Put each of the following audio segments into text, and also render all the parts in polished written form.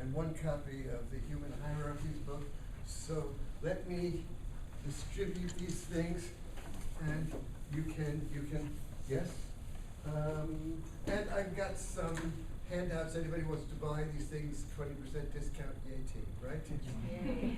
and one copy of the Human Hierarchies book. So let me distribute these things, and you can, yes? And I've got some handouts. Anybody wants to buy these things, 20% discount, yay team, right? Yay.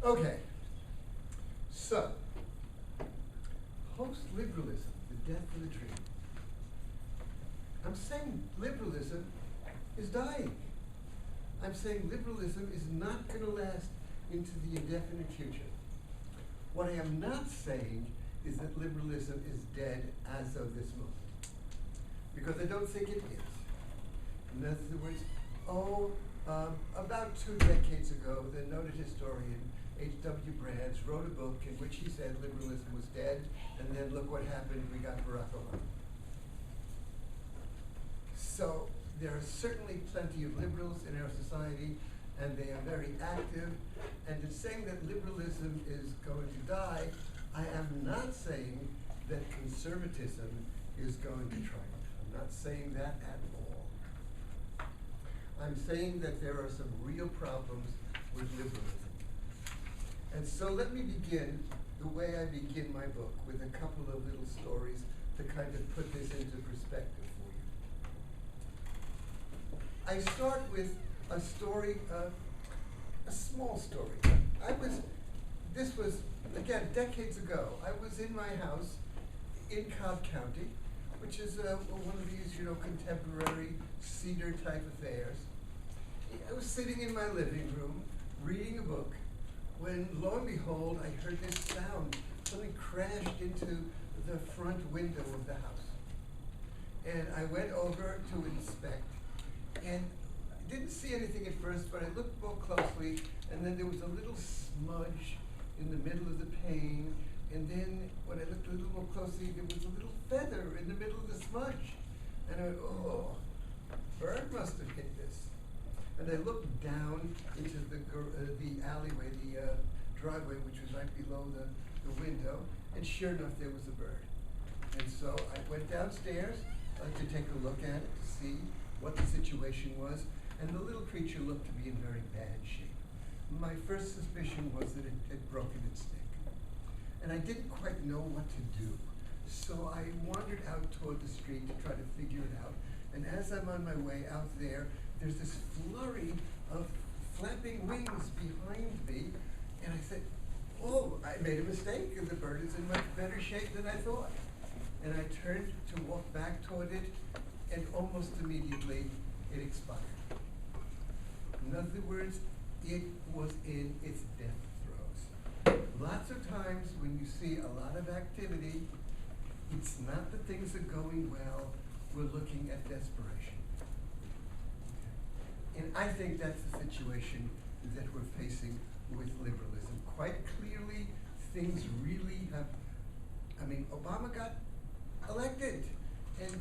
Okay. So, post-liberalism, the death of the dream. I'm saying liberalism is dying. I'm saying liberalism is not going to last into the indefinite future. What I am not saying is that liberalism is dead as of this moment, because I don't think it is. In other words, about 2 decades ago, the noted historian H.W. Brands wrote a book in which he said liberalism was dead, and then look what happened, we got Barack Obama. So there are certainly plenty of liberals in our society, and they are very active, and in saying that liberalism is going to die, I am not saying that conservatism is going to triumph. I'm not saying that at all. I'm saying that there are some real problems with liberalism. And so let me begin the way I begin my book, with a couple of little stories to kind of put this into perspective for you. I start with a story, a small story. This was, again, decades ago. I was in my house in Cobb County, which is one of these, contemporary cedar type affairs. I was sitting in my living room, reading a book, when lo and behold, I heard this sound. Something crashed into the front window of the house. And I went over to inspect, and I didn't see anything at first, but I looked more closely, and then there was a little smudge in the middle of the pane, and then when I looked a little more closely, there was a little feather in the middle of the smudge. And I went, oh, a bird must have hit this. And I looked down into the alleyway, the driveway, which was right below the window, and sure enough, there was a bird. And so I went downstairs to take a look at it, to see what the situation was, and the little creature looked to be in very bad shape. My first suspicion was that it had broken its neck. And I didn't quite know what to do. So I wandered out toward the street to try to figure it out. And as I'm on my way out there, there's this flurry of flapping wings behind me. And I said, oh, I made a mistake, and the bird is in much better shape than I thought. And I turned to walk back toward it, and almost immediately it expired. In other words, it was in its death throes. Lots of times when you see a lot of activity, it's not that things are going well, we're looking at desperation. Okay. And I think that's the situation that we're facing with liberalism. Quite clearly, things really have, Obama got elected, and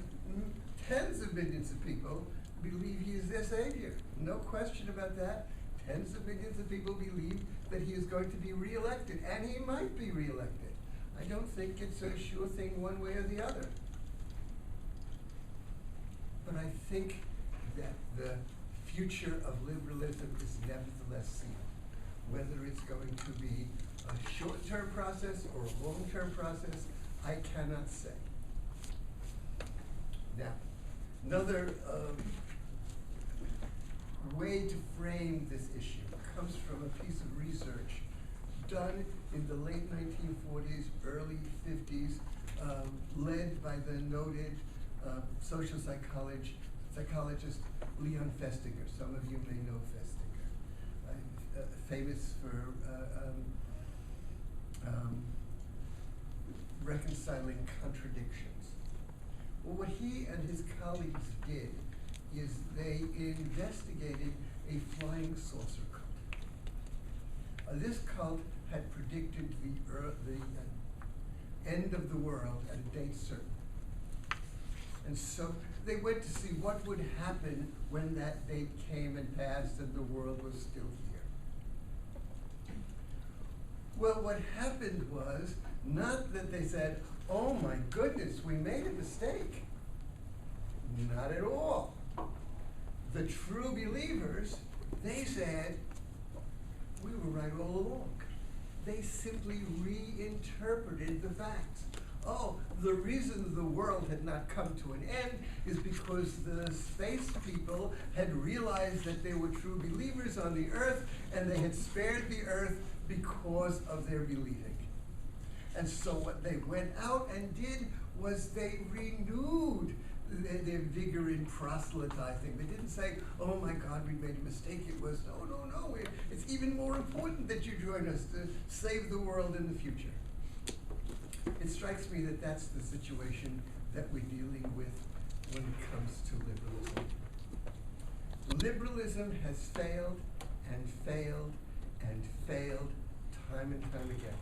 tens of millions of people believe he is their savior. No question about that. Tens of millions of people believe that he is going to be reelected, and he might be reelected. I don't think it's a sure thing one way or the other. But I think that the future of liberalism is nevertheless seen. Whether it's going to be a short-term process or a long-term process, I cannot say. Now, another way to frame this issue comes from a piece of research done in the late 1940s, early 50s, led by the noted social psychologist Leon Festinger. Some of you may know Festinger, famous for reconciling contradictions. Well, what he and his colleagues did is they investigated a flying saucer cult. This cult had predicted the end of the world at a date certain. And so they went to see what would happen when that date came and passed and the world was still here. Well, what happened was not that they said, oh my goodness, we made a mistake. Not at all. The the true believers, they said, we were right all along. They simply reinterpreted the facts. Oh, the reason the world had not come to an end is because the space people had realized that they were true believers on the earth, and they had spared the earth because of their believing. And so what they went out and did was they renewed their vigor in proselytizing. They didn't say, oh my God, we made a mistake. It was, no, it's even more important that you join us to save the world in the future. It strikes me that that's the situation that we're dealing with when it comes to liberalism. Liberalism has failed and failed and failed time and time again.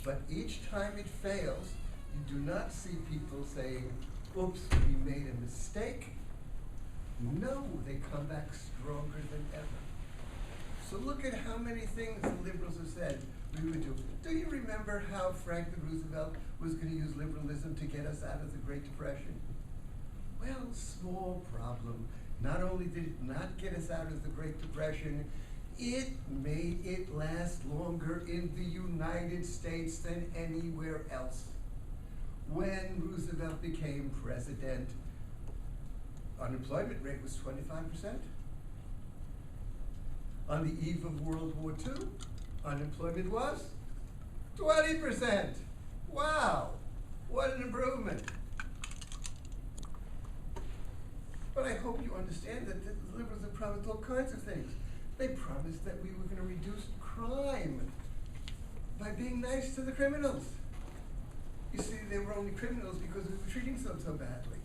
But each time it fails, you do not see people saying, oops, we made a mistake. No, they come back stronger than ever. So look at how many things the liberals have said we would do. Do you remember how Franklin Roosevelt was going to use liberalism to get us out of the Great Depression? Well, small problem. Not only did it not get us out of the Great Depression, it made it last longer in the United States than anywhere else. When Roosevelt became president, unemployment rate was 25%. On the eve of World War II, unemployment was 20%. Wow, what an improvement. But I hope you understand that the liberals have promised all kinds of things. They promised that we were going to reduce crime by being nice to the criminals. You see, they were only criminals because we were treating them so badly.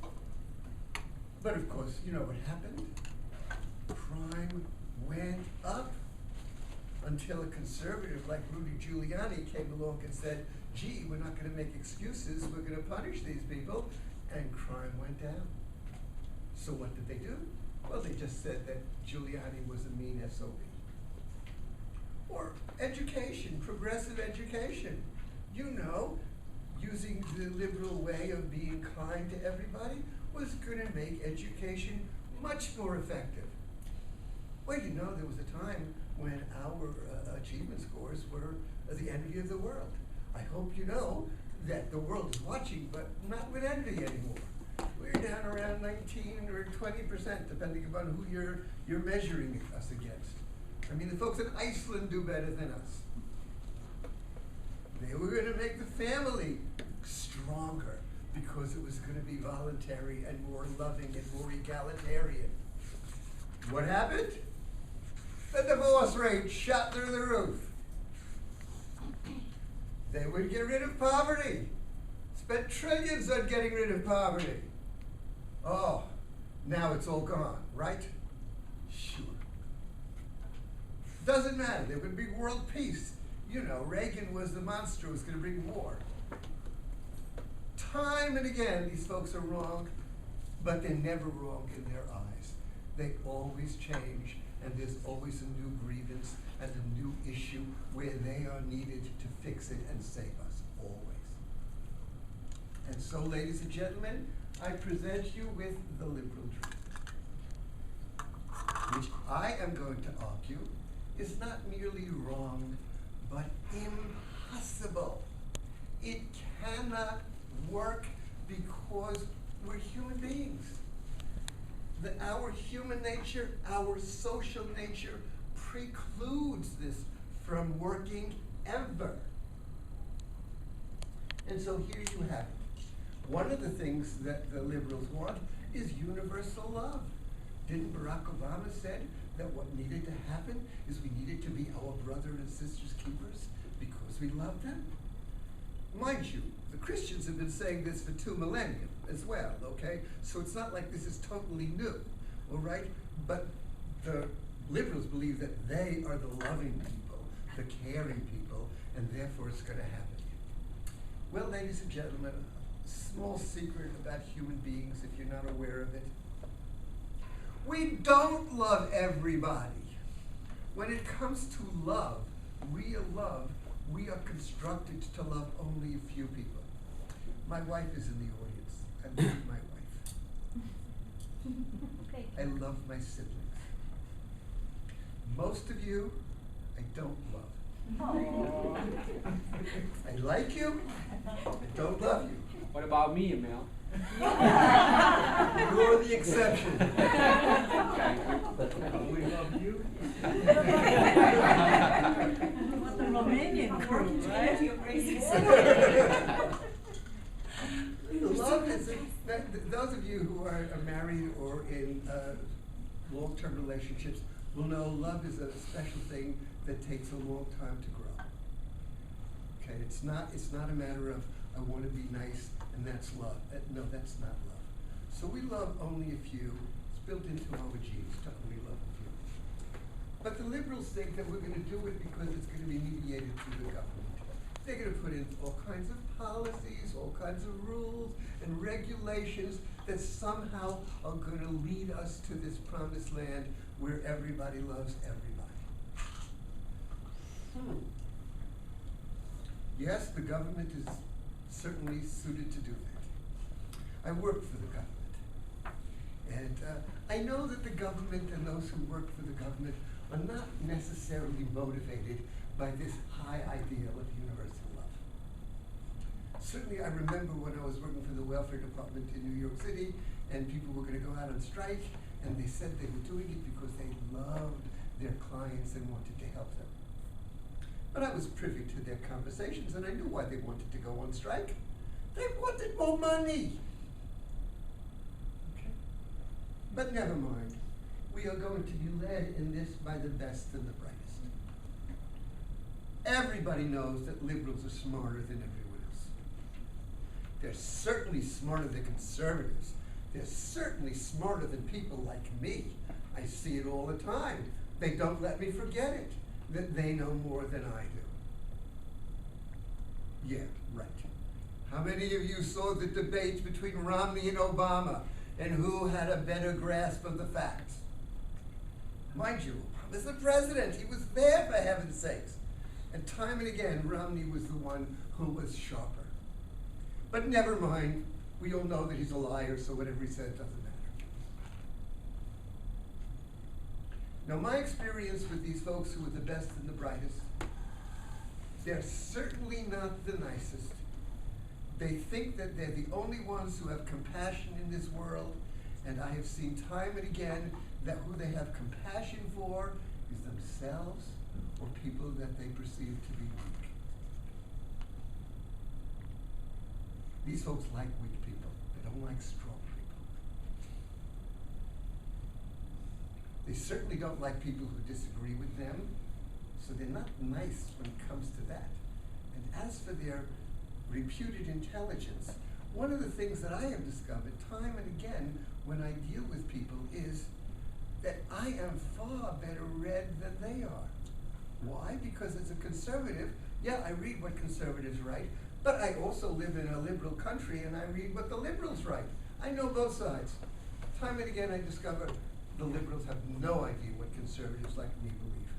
But of course, you know what happened? Crime went up until a conservative like Rudy Giuliani came along and said, gee, we're not going to make excuses, we're going to punish these people, and crime went down. So what did they do? Well, they just said that Giuliani was a mean SOB. Or education, progressive education. You know, using the liberal way of being kind to everybody was going to make education much more effective. Well, you know, there was a time when our achievement scores were the envy of the world. I hope you know that the world is watching, but not with envy anymore. We're down around 19 or 20%, depending upon who you're measuring us against. I mean, the folks in Iceland do better than us. They were going to make the family stronger because it was going to be voluntary and more loving and more egalitarian. What happened? The divorce rate shot through the roof. They would get rid of poverty. Spent trillions on getting rid of poverty. Oh, now it's all gone, right? Sure. Doesn't matter. There would be world peace. You know, Reagan was the monster who was going to bring war. Time and again, these folks are wrong, but they're never wrong in their eyes. They always change, and there's always a new grievance and a new issue where they are needed to fix it and save us, always. And so, ladies and gentlemen, I present you with the liberal truth, which I am going to argue is not merely wrong, but impossible. It cannot work because we're human beings. Our human nature, our social nature precludes this from working ever. And so here you have it. One of the things that the liberals want is universal love. Didn't Barack Obama said that what needed to happen is we needed to be our brother and sisters keepers because we love them? Mind you, the Christians have been saying this for 2 millennia as well, okay? So it's not like this is totally new, all right? But the liberals believe that they are the loving people, the caring people, and therefore it's going to happen. Well, ladies and gentlemen, a small secret about human beings, if you're not aware of it. We don't love everybody. When it comes to love, real love, we are constructed to love only a few people. My wife is in the audience. I love my wife. Okay. I love my siblings. Most of you, I don't love. Aww. I like you, I don't love you. What about me, Mel? You're the exception. We love you. What the Romanian crew, right? Love is, those of you who are married or in long-term relationships will know love is a special thing that takes a long time to grow. Okay, it's not a matter of I want to be nice and that's love. No, that's not love. So we love only a few. It's built into our genes to only love a few. But the liberals think that we're going to do it because it's going to be mediated through the government. They're going to put in all kinds of policies, all kinds of rules and regulations that somehow are going to lead us to this promised land where everybody loves everybody. Yes, the government is certainly suited to do that. I work for the government. And I know that the government and those who work for the government are not necessarily motivated by this high ideal of universal love. Certainly I remember when I was working for the welfare department in New York City and people were going to go out on strike and they said they were doing it because they loved their clients and wanted to help them. But I was privy to their conversations and I knew why they wanted to go on strike. They wanted more money. Okay. But never mind. We are going to be led in this by the best and the brightest. Everybody knows that liberals are smarter than everyone else. They're certainly smarter than conservatives. They're certainly smarter than people like me. I see it all the time. They don't let me forget it, that they know more than I do. Yeah, right. How many of you saw the debates between Romney and Obama and who had a better grasp of the facts? Mind you, Obama was the president. He was there, for heaven's sakes. And time and again, Romney was the one who was sharper. But never mind. We all know that he's a liar, so whatever he said doesn't matter. Now, my experience with these folks who are the best and the brightest, they're certainly not the nicest. They think that they're the only ones who have compassion in this world, and I have seen time and again that who they have compassion for is themselves or people that they perceive to be weak. These folks like weak people. They don't like strong people. They certainly don't like people who disagree with them, so they're not nice when it comes to that. And as for their reputed intelligence, one of the things that I have discovered time and again when I deal with people is that I am far better read than they are. Why? Because as a conservative, yeah, I read what conservatives write, but I also live in a liberal country and I read what the liberals write. I know both sides. Time and again I discover the liberals have no idea what conservatives like me believe.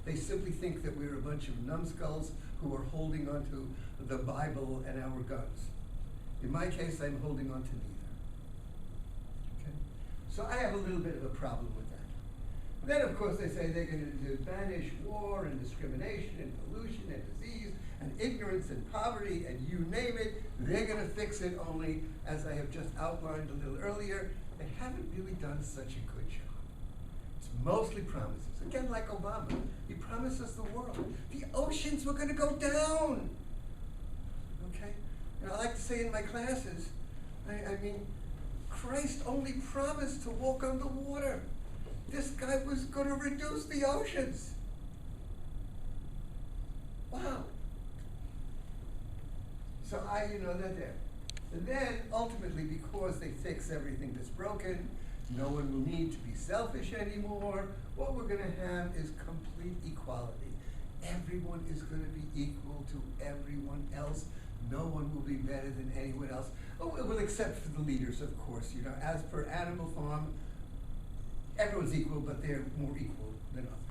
They simply think that we're a bunch of numbskulls who are holding on to the Bible and our guns. In my case, I'm holding on to neither. Okay? So I have a little bit of a problem with that. Then, of course, they say they're going to banish war and discrimination and pollution and disease and ignorance and poverty and you name it. They're going to fix it, only, as I have just outlined a little earlier, they haven't really done such a good job. It's mostly promises. Again, like Obama, he promised us the world. The oceans were going to go down. Okay? And I like to say in my classes, I mean, Christ only promised to walk on the water. This guy was going to reduce the oceans. Wow. So they're there. And then, ultimately, because they fix everything that's broken, no one will need to be selfish anymore. What we're going to have is complete equality. Everyone is going to be equal to everyone else. No one will be better than anyone else. Oh, well, except for the leaders, of course. As per Animal Farm, everyone's equal, but they're more equal than others.